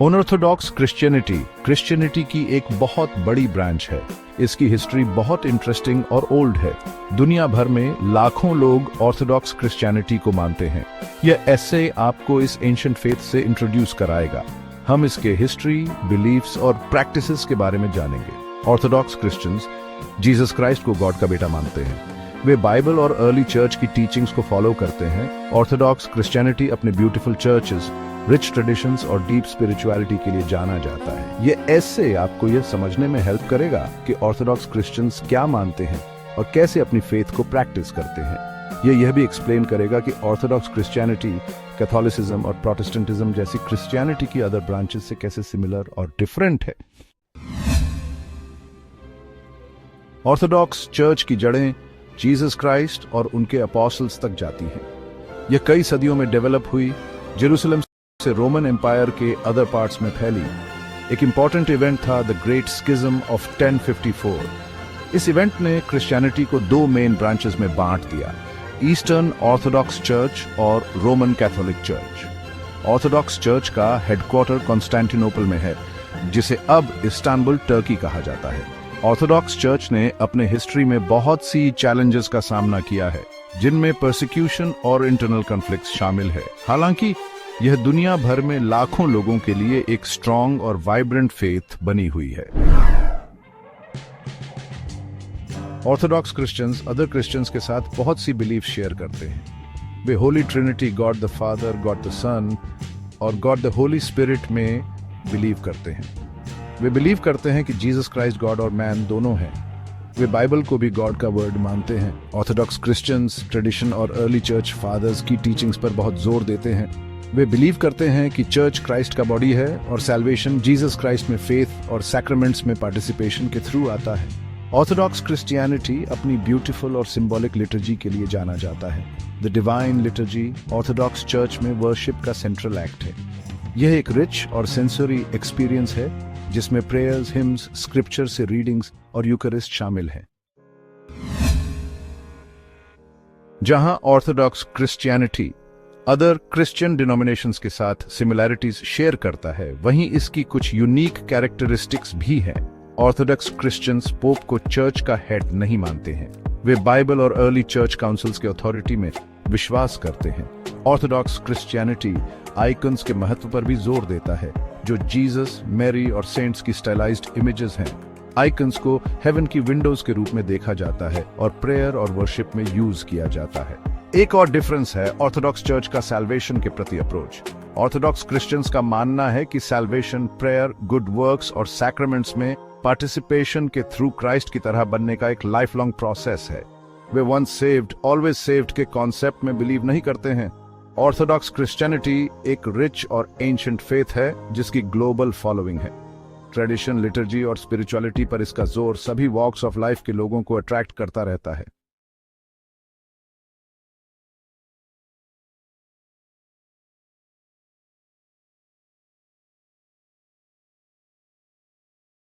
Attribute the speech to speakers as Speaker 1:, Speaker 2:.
Speaker 1: Unorthodox Christianity की एक बहुत बड़ी ब्रांच है। इसकी हिस्ट्री बहुत इंटरेस्टिंग और ओल्ड है। दुनिया भर में लाखों लोग ऑर्थोडॉक्स क्रिश्चियनिटी को मानते हैं। यह ऐसे आपको इस एंशिएंट फेथ से इंट्रोड्यूस कराएगा। हम इसके हिस्ट्री, बिलीफ्स और प्रैक्टिसेस के बारे में जानेंगे। ऑर्थोडॉक्स क्रिश्चियंस जीसस क्राइस्ट को गॉड का बेटा मानते हैं। वे बाइबल और अर्ली चर्च की टीचिंग्स को फॉलो करते हैं। ऑर्थोडॉक्स क्रिश्चियनिटी अपने ब्यूटीफुल चर्चेस, रिच ट्रेडिशंस और डीप स्पिरिचुअलिटी के लिए जाना जाता है। ये ऐसे आपको यह समझने में हेल्प करेगा कि ऑर्थोडॉक्स क्रिश्चियंस क्या मानते हैं और कैसे अपनी फेथ को प्रैक्टिस करते हैं। यह भी एक्सप्लेन करेगा कि ऑर्थोडॉक्स क्रिश्चियनिटी कैथोलिसिज्म और प्रोटेस्टेंटिज्म जैसी क्रिश्चियनिटी की अदर ब्रांचेस से कैसे सिमिलर और डिफरेंट है। ऑर्थोडॉक्स चर्च की जड़ें जीसस क्राइस्ट और उनके अपोस्टल्स तक जाती हैं। यह कई सदियों में डेवलप हुई, जेरूसलम से रोमन एम्पायर के अदर पार्ट्स में फैली। एक इंपॉर्टेंट इवेंट था द ग्रेट स्किज्म ऑफ 1054। इस इवेंट ने क्रिश्चियनिटी को दो मेन ब्रांचेस में बांट दिया, ईस्टर्न ऑर्थोडॉक्स चर्च और Roman Catholic church. Orthodox church का हेडक्वार्टर कॉन्स्टेंटिनोपल में है, जिसे अब इस्तांबुल, टर्की कहा जाता है। ऑर्थोडॉक्स चर्च ने अपने हिस्ट्री में बहुत सी चैलेंजेस का सामना किया है, जिनमें परसिक्यूशन और इंटरनल कॉन्फ्लिक्ट्स शामिल है। हालांकि यह दुनिया भर में लाखों लोगों के लिए एक स्ट्रॉन्ग और वाइब्रेंट फेथ बनी हुई है। ऑर्थोडॉक्स क्रिश्चियंस अदर क्रिश्चियंस के साथ बहुत सी बिलीफ शेयर करते हैं। वे Holy Trinity, God the Father, God the Son और गॉड द होली स्पिरिट में बिलीव करते हैं। वे बिलीव करते हैं कि जीसस क्राइस्ट गॉड और मैन दोनों हैं। वे बाइबल को भी गॉड का वर्ड मानते हैं। ऑर्थोडॉक्स क्रिश्चियंस ट्रेडिशन और अर्ली चर्च फादर्स की टीचिंग्स पर बहुत जोर देते हैं। वे बिलीव करते हैं कि चर्च क्राइस्ट का बॉडी है और सैल्वेशन जीसस क्राइस्ट में फेथ और सैक्रामेंट्स में पार्टिसिपेशन के थ्रू आता है। ऑर्थोडॉक्स क्रिश्चियनिटी अपनी ब्यूटीफुल और सिंबॉलिक लिटर्जी के लिए जाना जाता है। The divine liturgy Orthodox church में वर्शिप का सेंट्रल एक्ट है। यह एक रिच और सेंसरी एक्सपीरियंस है, जिसमें प्रेयर्स, हिम्स, स्क्रिप्चर से रीडिंग्स और यूकरिस्ट शामिल हैं। जहां Orthodox Christianity other Christian denominations के साथ सिमिलैरिटीज शेयर करता है, वहीं इसकी कुछ यूनिक कैरेक्टरिस्टिक्स भी हैं। ऑर्थोडॉक्स क्रिश्चियंस पोप को चर्च का हेड नहीं मानते हैं। वे बाइबल और अर्ली चर्च काउंसिल्स के अथॉरिटी में विश्वास करते हैं। ऑर्थोडॉक्स क्रिश्चियनिटी आइकन्स के महत्व पर भी जोर देता है, जो जीसस, मैरी और सेंट्स की स्टाइलाइज्ड इमेजेस हैं। आइकन्स को हेवन की विंडोज के रूप में देखा जाता है और प्रेयर और वर्शिप में यूज किया जाता है। एक और डिफरेंस है ऑर्थोडॉक्स चर्च का सैल्वेशन के प्रति अप्रोच। ऑर्थोडॉक्स क्रिश्चियंस का मानना है कि सैल्वेशन प्रेयर, गुड वर्क्स और सैक्रामेंट्स में पार्टिसिपेशन के थ्रू क्राइस्ट की तरह बनने का एक लाइफ लॉन्ग प्रोसेस है। वे वंस सेव्ड ऑलवेज सेव्ड के कॉन्सेप्ट में बिलीव नहीं करते हैं। ऑर्थोडॉक्स क्रिश्चियनिटी एक रिच और एंशिएंट फेथ है, जिसकी ग्लोबल फॉलोइंग है। ट्रेडिशन, लिटर्जी और स्पिरिचुअलिटी पर इसका जोर सभी वॉक्स ऑफ लाइफ के लोगों को अट्रैक्ट करता रहता है।